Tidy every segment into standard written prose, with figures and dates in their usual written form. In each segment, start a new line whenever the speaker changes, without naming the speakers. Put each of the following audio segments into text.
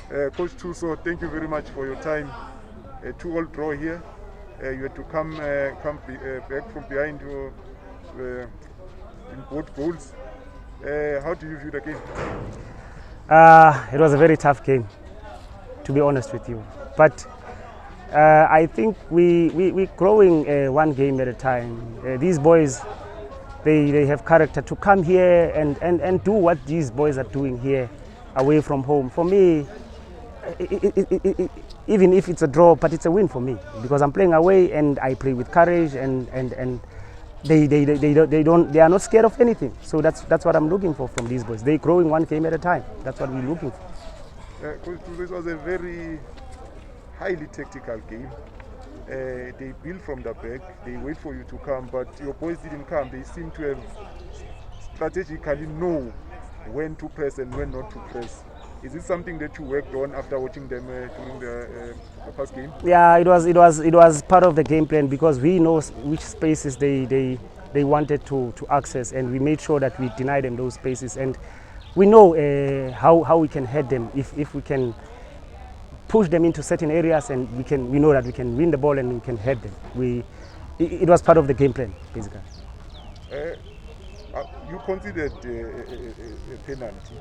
Coach Thuso, thank you very much for your time. 2-all draw here. You had to come back from behind in both goals. How do you view the game?
It was a very tough game, to be honest with you. But I think we're growing one game at a time. These boys, they have character to come here and do what these boys are doing here away from home. For me, even if it's a draw, but it's a win for me because I'm playing away and I play with courage and they are not scared of anything. So that's what I'm looking for from these boys. They're growing one game at a time. That's what we're looking for.
Coach, this was a very highly tactical game. They build from the back, they wait for you to come, but your boys didn't come. They seem to have strategically know when to press and when not to press. Is it something that you worked on after watching them during the first game?
Yeah, it was part of the game plan because we know which spaces they wanted to access, and we made sure that we deny them those spaces, and we know how we can head them if we can push them into certain areas, and we know that we can win the ball and we can head them. It was part of the game plan basically.
You considered a penalty.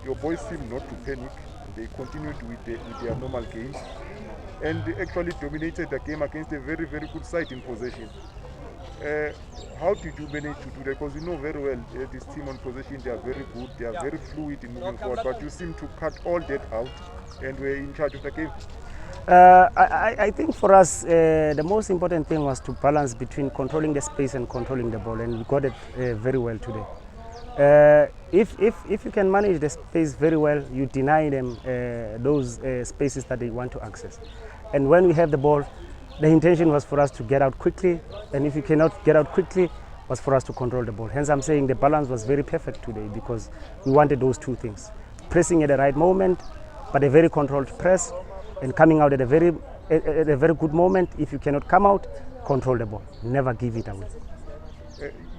Your boys seem not to panic. They continued with their normal game and they actually dominated the game against a very, very good side in possession. How did you manage to do that? Because you know very well this team on possession, they are very good, they are very fluid in moving forward, but you seem to cut all that out and were in charge of the game.
I think for us the most important thing was to balance between controlling the space and controlling the ball, and we got it very well today. If you can manage the space very well, you deny them those spaces that they want to access. And when we have the ball, the intention was for us to get out quickly, and if you cannot get out quickly, was for us to control the ball. Hence I'm saying the balance was very perfect today because we wanted those two things. Pressing at the right moment, but a very controlled press, and coming out at a very good moment. If you cannot come out, control the ball. Never give it away.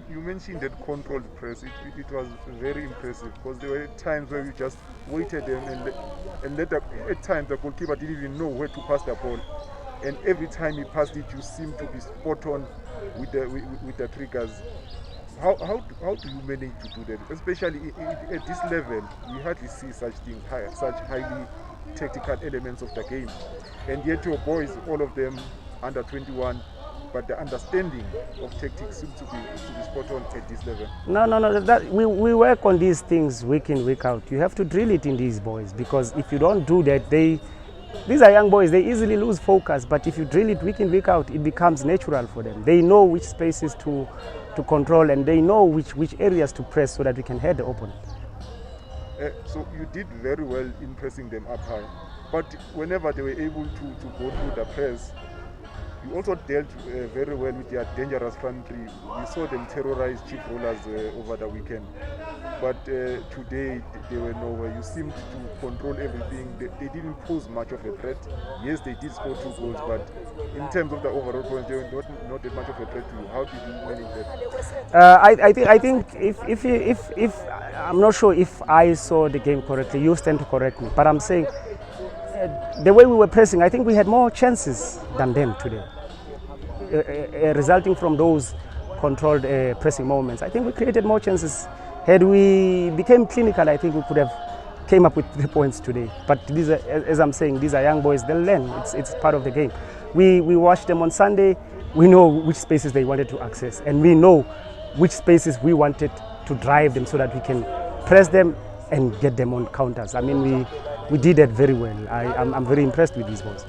You mentioned that controlled press. It was very impressive because there were times where you just waited and let at times the goalkeeper didn't even know where to pass the ball, and every time he passed it, you seem to be spot on with the triggers. How do you manage to do that? Especially at this level, we hardly see such things, such highly tactical elements of the game, and yet your boys, all of them under 21. But the understanding of tactics seems to be spot on at this level.
No. We work on these things week in, week out. You have to drill it in these boys because if you don't do that, these are young boys, they easily lose focus. But if you drill it week in, week out, it becomes natural for them. They know which spaces to control, and they know which areas to press so that we can head the opponent.
So you did very well in pressing them up high. But whenever they were able to go through the press, you also dealt very well with their dangerous front three. We saw them terrorize Chief Rollers over the weekend. But today they were nowhere. You seemed to control everything. They didn't pose much of a threat. Yes, they did score 2 goals, but in terms of the overall points, they were not that much of a threat to you. How did you manage that?
I think if I'm not sure if I saw the game correctly, you stand to correct me. But I'm saying the way we were pressing, I think we had more chances than them today, resulting from those controlled pressing moments. I think we created more chances. Had we became clinical, I think we could have came up with 3 points today. But these are, as I'm saying, these are young boys. They'll learn. It's part of the game. We watched them on Sunday. We know which spaces they wanted to access, and we know which spaces we wanted to drive them so that we can press them and get them on counters. I mean, we did that very well. I'm very impressed with these boys.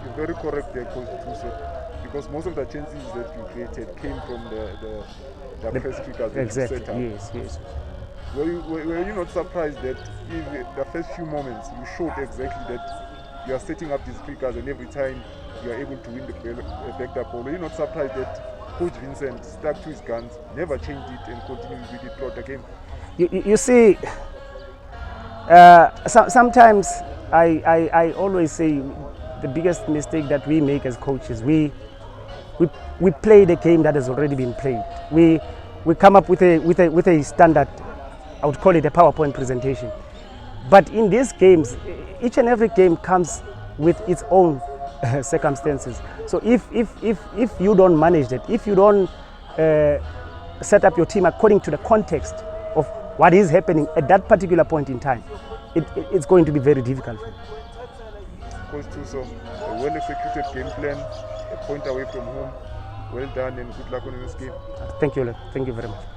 You're very correct there, Coach Thuso, because most of the chances that you created came from the press triggers that
exactly.
you set up.
Yes.
Were you not surprised that in the first few moments you showed exactly that you are setting up these triggers, and every time you are able to win the back the ball? Were you not surprised that Coach Vincent stuck to his guns, never changed it, and continued with it throughout the game?
You see, sometimes I always say the biggest mistake that we make as coaches, we play the game that has already been played. We come up with a standard, I would call it a PowerPoint presentation. But in these games, each and every game comes with its own circumstances. So if you don't manage that, if you don't set up your team according to the context of what is happening at that particular point in time, it's going to be very difficult.
Coach Thuso, a well-executed game plan, a point away from home. Well done and good luck on this game.
Thank you very much.